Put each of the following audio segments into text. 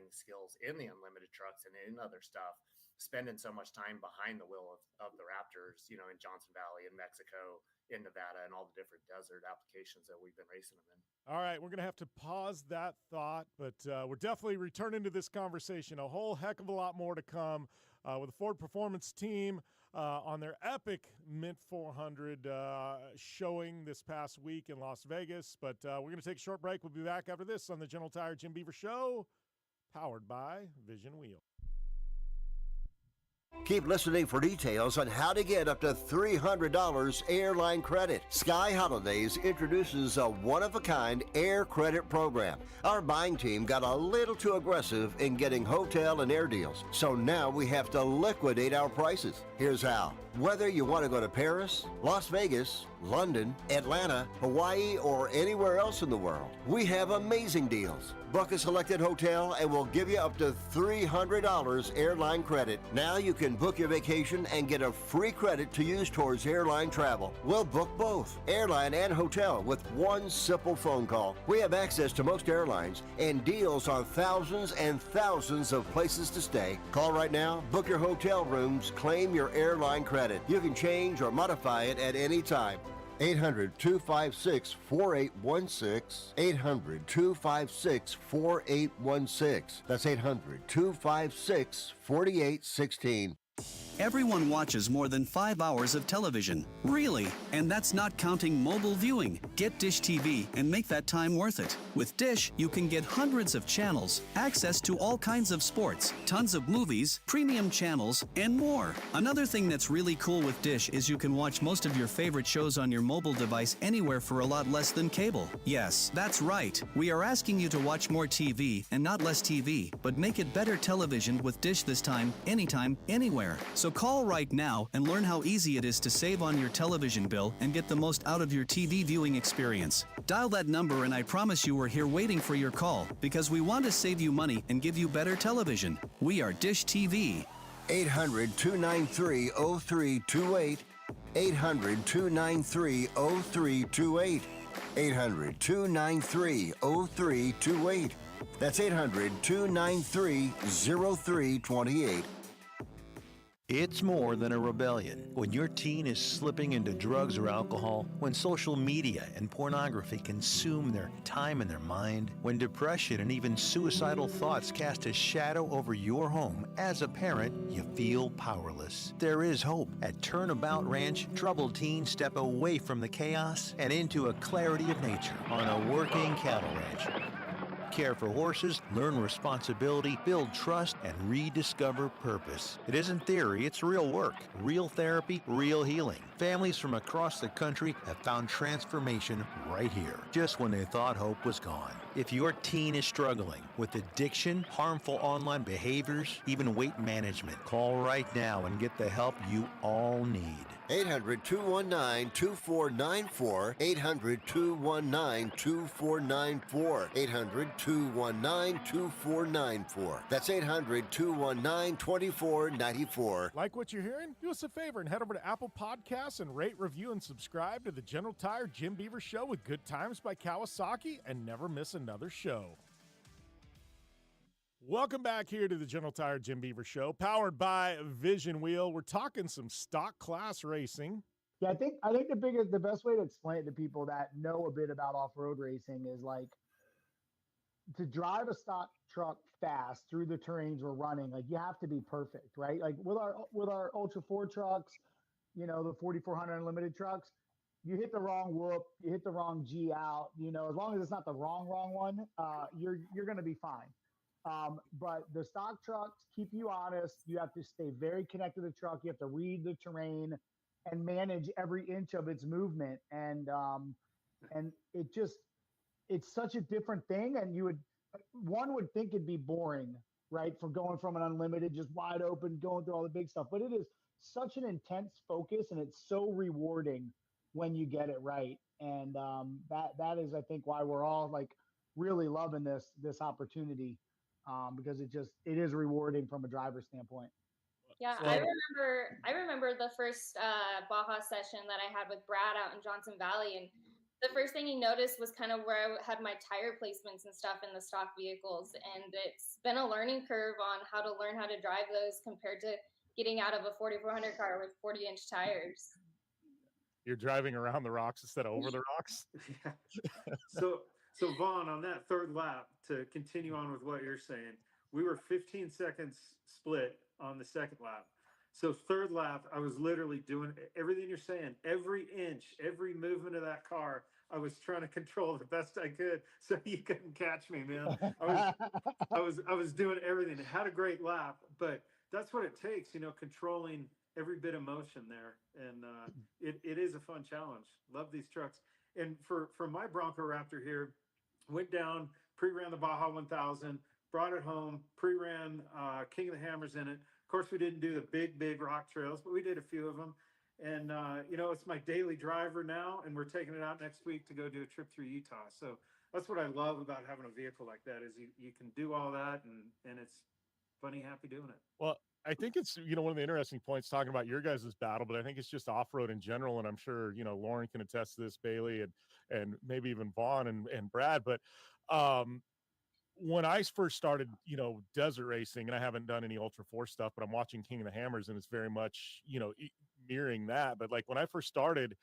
learning skills in the unlimited trucks and in other stuff, spending so much time behind the wheel of the Raptors, in Johnson Valley, in Mexico, in Nevada, and all the different desert applications that we've been racing them in. All right, we're going to have to pause that thought, but we're definitely returning to this conversation. A whole heck of a lot more to come with the Ford Performance team on their epic Mint 400 showing this past week in Las Vegas. But we're going to take a short break. We'll be back after this on the General Tire Jim Beaver Show, powered by Vision Wheel. Keep listening for details on how to get up to $300 airline credit. Sky Holidays introduces a one-of-a-kind air credit program. Our buying team got a little too aggressive in getting hotel and air deals, so now we have to liquidate our prices. Here's how. Whether you want to go to Paris, Las Vegas, London, Atlanta, Hawaii, or anywhere else in the world, we have amazing deals. Book a selected hotel and we'll give you up to $300 airline credit. Now you can book your vacation and get a free credit to use towards airline travel. We'll book both, airline and hotel, with one simple phone call. We have access to most airlines and deals on thousands and thousands of places to stay. Call right now, book your hotel rooms, claim your airline credit. You can change or modify it at any time. 800-256-4816. 800-256-4816. That's 800-256-4816. Everyone watches more than 5 hours of television. Really? And that's not counting mobile viewing. Get Dish TV and make that time worth it. With Dish, you can get hundreds of channels, access to all kinds of sports, tons of movies, premium channels, and more. Another thing that's really cool with Dish is you can watch most of your favorite shows on your mobile device anywhere for a lot less than cable. Yes, that's right. We are asking you to watch more TV and not less TV, but make it better television with Dish this time, anytime, anywhere. So call right now and learn how easy it is to save on your television bill and get the most out of your TV viewing experience. Dial that number and I promise you we're here waiting for your call because we want to save you money and give you better television. We are Dish TV. 800-293-0328. 800-293-0328. 800-293-0328. That's 800-293-0328. It's more than a rebellion. When your teen is slipping into drugs or alcohol, when social media and pornography consume their time and their mind, when depression and even suicidal thoughts cast a shadow over your home, as a parent, you feel powerless. There is hope. At Turnabout Ranch, troubled teens step away from the chaos and into a clarity of nature on a working cattle ranch. Care for horses, learn responsibility, build trust, and rediscover purpose. It isn't theory, it's real work, real therapy, real healing. Families from across the country have found transformation right here, just when they thought hope was gone. If your teen is struggling with addiction, harmful online behaviors, even weight management, call right now and get the help you all need. 800-219-2494. 800-219-2494. 800-219-2494. That's 800-219-2494. Like what you're hearing? Do us a favor and head over to Apple Podcasts and rate, review, and subscribe to the General Tire Jim Beaver Show with Good Times by Kawasaki and never miss another show. Welcome back here to the General Tire Jim Beaver Show, powered by Vision Wheel. We're talking some stock class racing. Yeah, I think the best way to explain it to people that know a bit about off-road racing is like to drive a stock truck fast through the terrains we're running. Like you have to be perfect, right? Like with our Ultra 4 trucks, the 4400 Unlimited trucks, you hit the wrong whoop, you hit the wrong G out, as long as it's not the wrong one, you're going to be fine. But the stock trucks keep you honest. You have to stay very connected to the truck. You have to read the terrain and manage every inch of its movement. And it's such a different thing. And one would think it'd be boring, right? For going from an unlimited, just wide open, going through all the big stuff. But it is such an intense focus and it's so rewarding when you get it right. And that is, I think, why we're all like really loving this opportunity. Because it is rewarding from a driver standpoint. Yeah, I remember the first Baja session that I had with Brad out in Johnson Valley, and the first thing you noticed was kind of where I had my tire placements and stuff in the stock vehicles. And it's been a learning curve on how to learn how to drive those compared to getting out of a 4,400 car with 40-inch tires. You're driving around the rocks instead of over the rocks. Yeah. So Vaughn, on that third lap, to continue on with what you're saying, we were 15 seconds split on the second lap. So third lap, I was literally doing everything you're saying, every inch, every movement of that car. I was trying to control the best I could, so you couldn't catch me, man. I was doing everything. It had a great lap, but that's what it takes, controlling every bit of motion there, and it is a fun challenge. Love these trucks. And for my Bronco Raptor here, went down, pre-ran the Baja 1000, brought it home, pre-ran King of the Hammers in it. Of course, we didn't do the big rock trails, but we did a few of them. And, it's my daily driver now, and we're taking it out next week to go do a trip through Utah. So that's what I love about having a vehicle like that is you can do all that, and it's funny, happy doing it. Well, I think it's, one of the interesting points talking about your guys' battle, but I think it's just off-road in general. And I'm sure, Lauren can attest to this, Bailey, and maybe even Vaughn and Brad. But when I first started, desert racing, and I haven't done any Ultra 4 stuff, but I'm watching King of the Hammers, and it's very much, mirroring that. But like when I first started,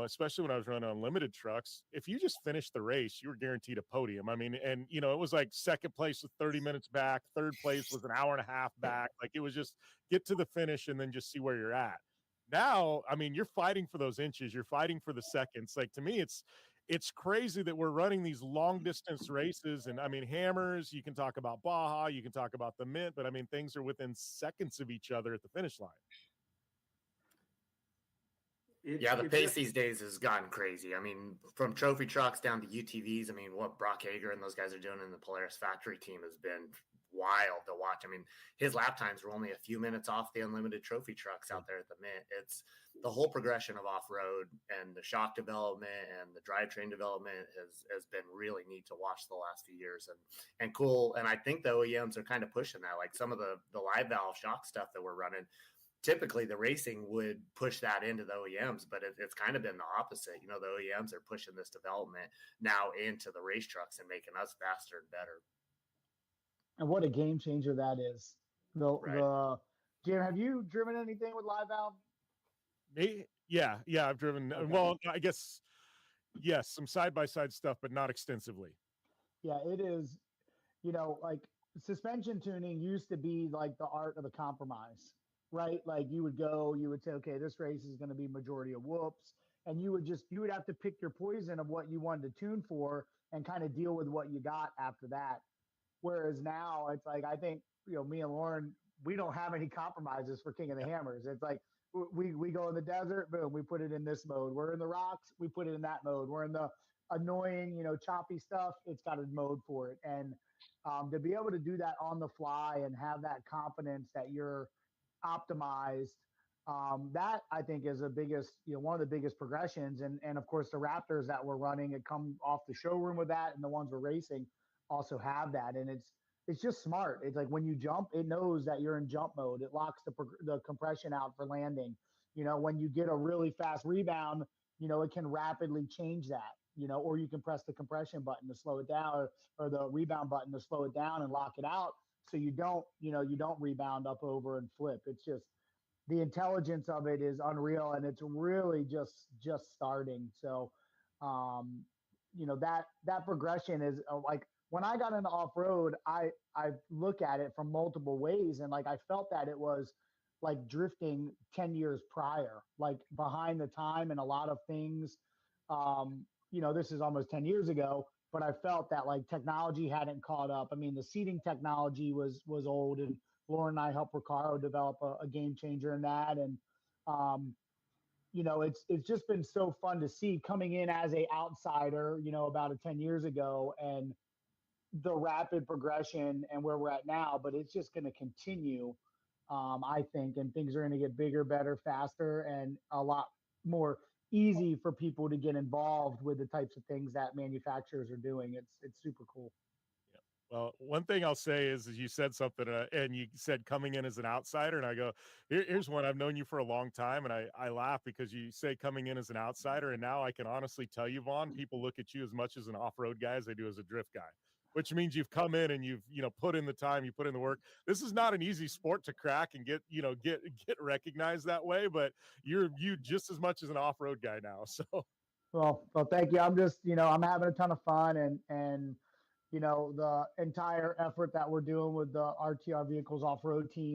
especially when I was running unlimited trucks, if you just finished the race, you were guaranteed a podium. I mean, and it was like second place was 30 minutes back, third place was an hour and a half back. Like it was just get to the finish and then just see where you're at. Now, I mean, you're fighting for those inches, you're fighting for the seconds. Like to me, it's crazy that we're running these long distance races. And I mean, Hammers, you can talk about Baja, you can talk about the Mint, but I mean, things are within seconds of each other at the finish line. The pace these days has gotten crazy. I mean, from trophy trucks down to UTVs. I mean, what Brock Hager and those guys are doing in the Polaris factory team has been wild to watch. I mean, his lap times were only a few minutes off the unlimited trophy trucks out there at the Mint. It's the whole progression of off-road and the shock development and the drivetrain development has been really neat to watch the last few years and cool. And I think the OEMs are kind of pushing that, like some of the live valve shock stuff that we're running. Typically the racing would push that into the OEMs, but it's kind of been the opposite. The OEMs are pushing this development now into the race trucks and making us faster and better. And what a game changer that is. Jim, have you driven anything with live valve? Me? Yeah, I've driven. Okay. Well, I guess, yes, some side-by-side stuff, but not extensively. Yeah, it is, like suspension tuning used to be like the art of the compromise. Right? Like you would say, okay, this race is going to be majority of whoops. And you would have to pick your poison of what you wanted to tune for and kind of deal with what you got after that. Whereas now it's like, I think, me and Lauren, we don't have any compromises for King of the Hammers. It's like, we go in the desert, boom, we put it in this mode. We're in the rocks, we put it in that mode. We're in the annoying, choppy stuff, it's got a mode for it. And to be able to do that on the fly and have that confidence that you're optimized, that I think is one of the biggest progressions. And of course the Raptors that we're running, it come off the showroom with that, and the ones we're racing also have that. And it's just smart. It's like when you jump, it knows that you're in jump mode. It locks the compression out for landing. When you get a really fast rebound, it can rapidly change that, or you can press the compression button to slow it down, or the rebound button to slow it down and lock it out. So you don't rebound up over and flip. It's just the intelligence of it is unreal, and it's really just starting. So, that progression is like when I got into off-road, I look at it from multiple ways, and like I felt that it was like drifting 10 years prior, like behind the time and a lot of things. This is almost 10 years ago. But I felt that like technology hadn't caught up. I mean, the seating technology was old, and Lauren and I helped Recaro develop a game changer in that. And, it's just been so fun to see coming in as a outsider, about 10 years ago, and the rapid progression and where we're at now. But it's just going to continue, I think, and things are going to get bigger, better, faster, and a lot more easy for people to get involved with the types of things that manufacturers are doing. It's super cool. Well, one thing I'll say is you said something, and you said coming in as an outsider, and I go, here's one. I've known you for a long time, and I laugh because you say coming in as an outsider, and now I can honestly tell you, Vaughn, people look at you as much as an off-road guy as they do as a drift guy, which means you've come in and you've put in the time, you put in the work. This is not an easy sport to crack and get recognized that way, but you're just as much as an off-road guy now. So Well, thank you. I'm just, I'm having a ton of fun, and the entire effort that we're doing with the RTR Vehicles off-road team